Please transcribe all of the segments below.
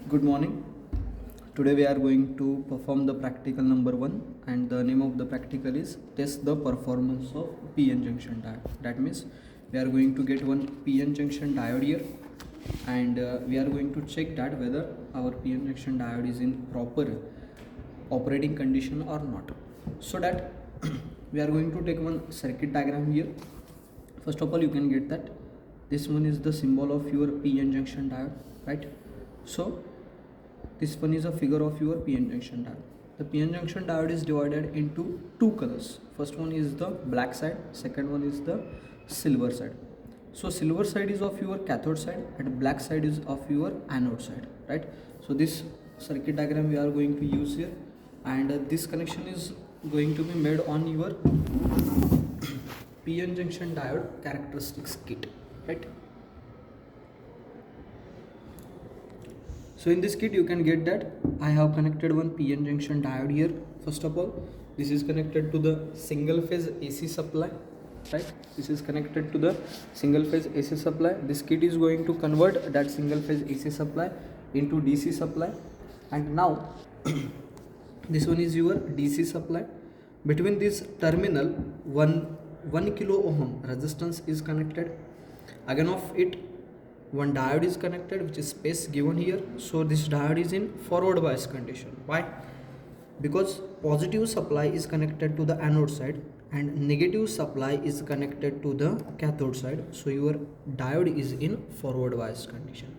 Good morning. Today we are going to perform the practical number 1, and the name of the practical is test the performance of PN junction diode. That means we are going to get one PN junction diode here, and we are going to check that whether our PN junction diode is in proper operating condition or not. So that we are going to take one circuit diagram here. First of all, you can get that this one is the symbol of your PN junction diode, right? So this one is a figure of your PN junction diode. The PN junction diode is divided into two colors. First one is the black side, second one is the silver side. So silver side is of your cathode side and black side is of your anode side, right? So this circuit diagram we are going to use here, and this connection is going to be made on your PN junction diode characteristics kit, right? So in this kit you can get that I have connected one PN junction diode here. First of all, this is connected to the single phase AC supply, right? This is connected to the single phase AC supply. This kit is going to convert that single phase AC supply into DC supply, and now this one is your DC supply. Between this terminal, 1 kilo ohm resistance is connected. Again of it, one diode is connected, which is space given here. So this diode is in forward bias condition. Why? Because positive supply is connected to the anode side and negative supply is connected to the cathode side. So your diode is in forward bias condition.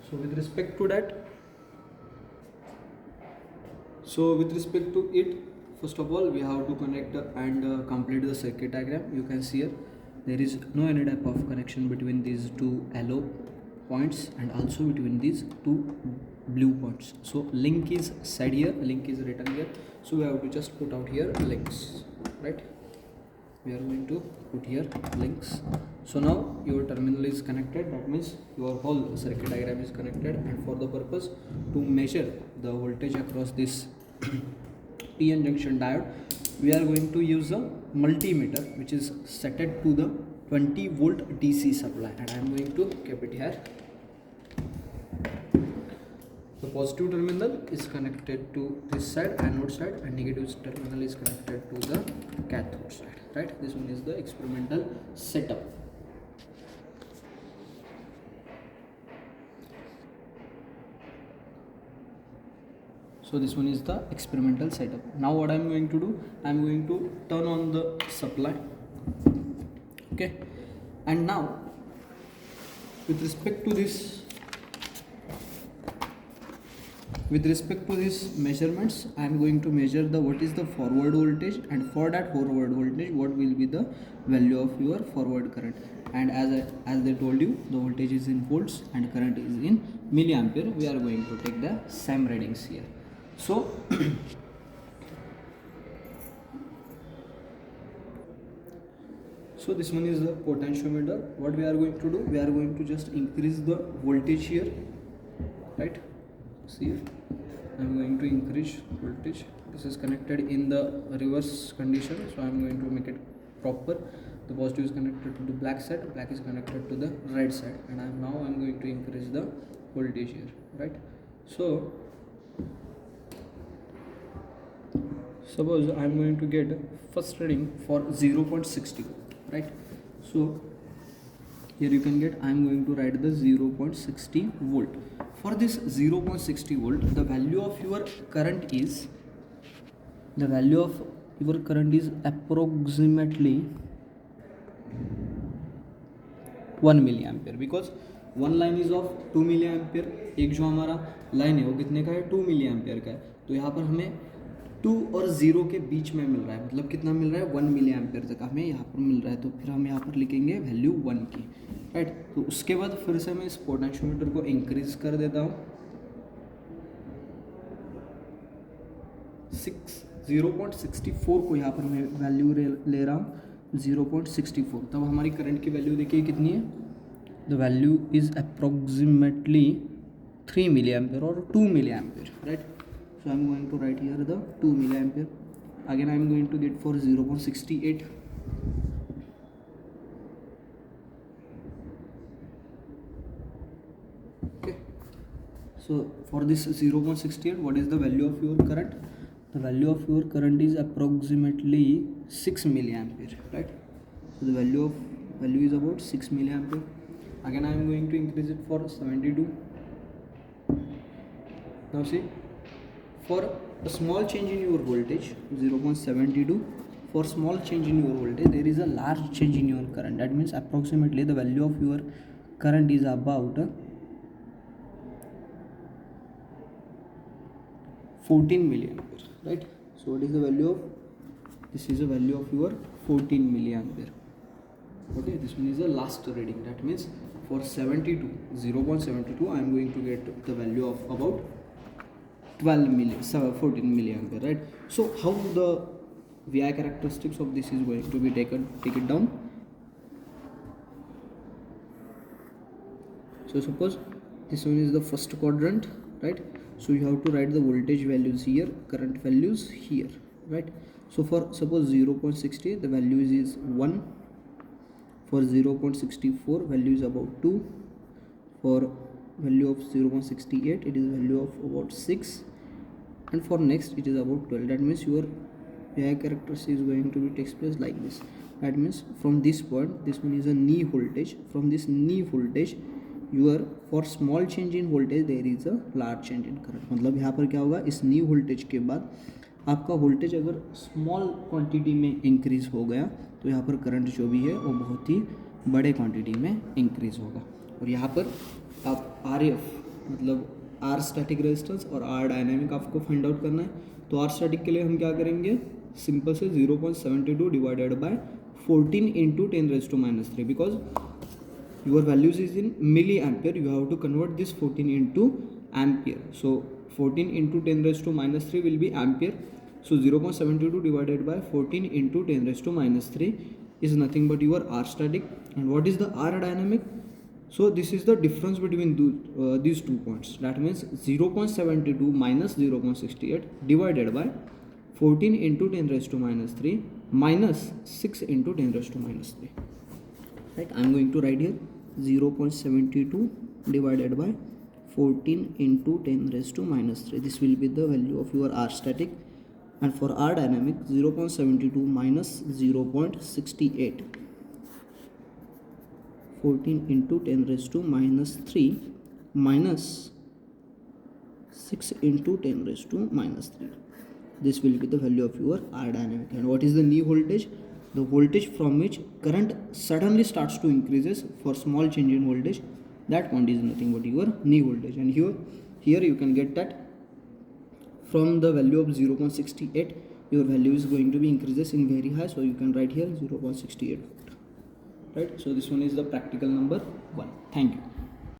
So with respect to it, first of all we have to connect and complete the circuit diagram. You can see here there is no any type of connection between these two yellow points and also between these two blue points. So link is said here, link is written here, so we have to just put out here links, right? We are going to put here links. So now your terminal is connected, that means your whole circuit diagram is connected, and for the purpose to measure the voltage across this PN junction diode, we are going to use a multimeter which is set to the 20 volt DC supply, and I am going to keep it here. The positive terminal is connected to this side, anode side, and negative terminal is connected to the cathode side, right? This one is the experimental setup. So this one is the experimental setup. Now what I am going to do, I am going to turn on the supply, okay? And now with respect to this measurements, I am going to measure the what is the forward voltage, and for that forward voltage what will be the value of your forward current. And as I told you, the voltage is in volts and current is in milliampere. We are going to take the same readings here. So so this one is the potentiometer. What we are going to do, we are going to just increase the voltage here, right? See here, I am going to increase voltage. This is connected in the reverse condition, so I am going to make it proper. The positive is connected to the black side, black is connected to the red side, and I am going to increase the voltage here, right? So suppose I am going to get first reading for 0.60 volt, right? So here you can get, I am going to write the 0.60 volt. For this 0.60 volt, the value of your current is approximately 1 milliampere, because one line is of 2 milliampere. एक जो हमारा line है वो कितने का है, 2 milliampere का है. तो यहाँ पर हमें 2 और 0 के बीच में मिल रहा है, मतलब कितना मिल रहा है, 1 milliampere तक हमें यहाँ पर मिल रहा है. तो फिर हम यहाँ पर लिखेंगे वैल्यू 1 की, राइट? तो उसके बाद फिर से मैं इस पोटेंशियोमीटर को इंक्रीज कर देता हूँ. 0.64 को यहाँ पर मैं वैल्यू ले रहा हूँ 0.64. तब हमारी करंट की वैल्यू देखिए कितनी है. The value is approximately 3 milliampere or 2 milliampere, right? So I am going to write here the 2 milliampere. Again I am going to get for 0.68. So for this 0.68, what is the value of your current? The value of your current is approximately 6 milliampere, right? So the value is about 6 milliampere. Again I am going to increase it for 72. Now see, for a small change in your voltage 0.72, for small change in your voltage there is a large change in your current. That means approximately the value of your current is about 14 milliampere, right? So what is the value of this? Is the value of your 14 milliampere. Okay, this one is the last reading. That means for 72, 0.72, I am going to get the value of about 14 milliampere, right? So how the VI characteristics of this is going to be taken? Take it down. So suppose this one is the first quadrant, right? So you have to write the voltage values here, current values here, right? So for suppose 0.60, the value is 1. For 0.64, value is about 2. For value of 0.68, it is value of about 6. And for next, it is about 12. That means your VI characteristic is going to be takes place like this. That means from this point, this one is a knee voltage. From this knee voltage, your for small change in voltage there is a large change in current. मतलब यहाँ पर क्या होगा, इस नी voltage के बाद आपका voltage अगर स्मॉल क्वांटिटी में इंक्रीज हो गया तो यहाँ पर करंट जो भी है वो बहुत ही बड़े क्वांटिटी में इंक्रीज होगा. और यहाँ पर आप RF मतलब आर स्टैटिक रेजिस्टेंस और आर डायनामिक आपको फाइंड आउट करना है. तो आर स्टैटिक के लिए हम क्या करेंगे, सिंपल से 0.72 divided by 14 into 10⁻³ because your values is in milliampere, you have to convert this 14 into ampere. So 14 into 10⁻³ will be ampere. So 0.72 divided by 14 into 10⁻³ is nothing but your R static. And what is the R dynamic? So this is the difference between these 2 points. That means 0.72 minus 0.68 divided by 14 into 10⁻³ minus 6 into 10⁻³. Right, I am going to write here 0.72 divided by 14 into 10⁻³. This will be the value of your R static. And for R dynamic, 0.72 minus 0.68, 14 into 10⁻³ minus 6 into 10⁻³. This will be the value of your R dynamic. And what is the knee voltage? The voltage from which current suddenly starts to increases for small change in voltage, that point is nothing but your knee voltage. And here you can get that from the value of 0.68 your value is going to be increases in very high, so you can write here 0.68 volt, right? So this one is the practical number 1. Thank you.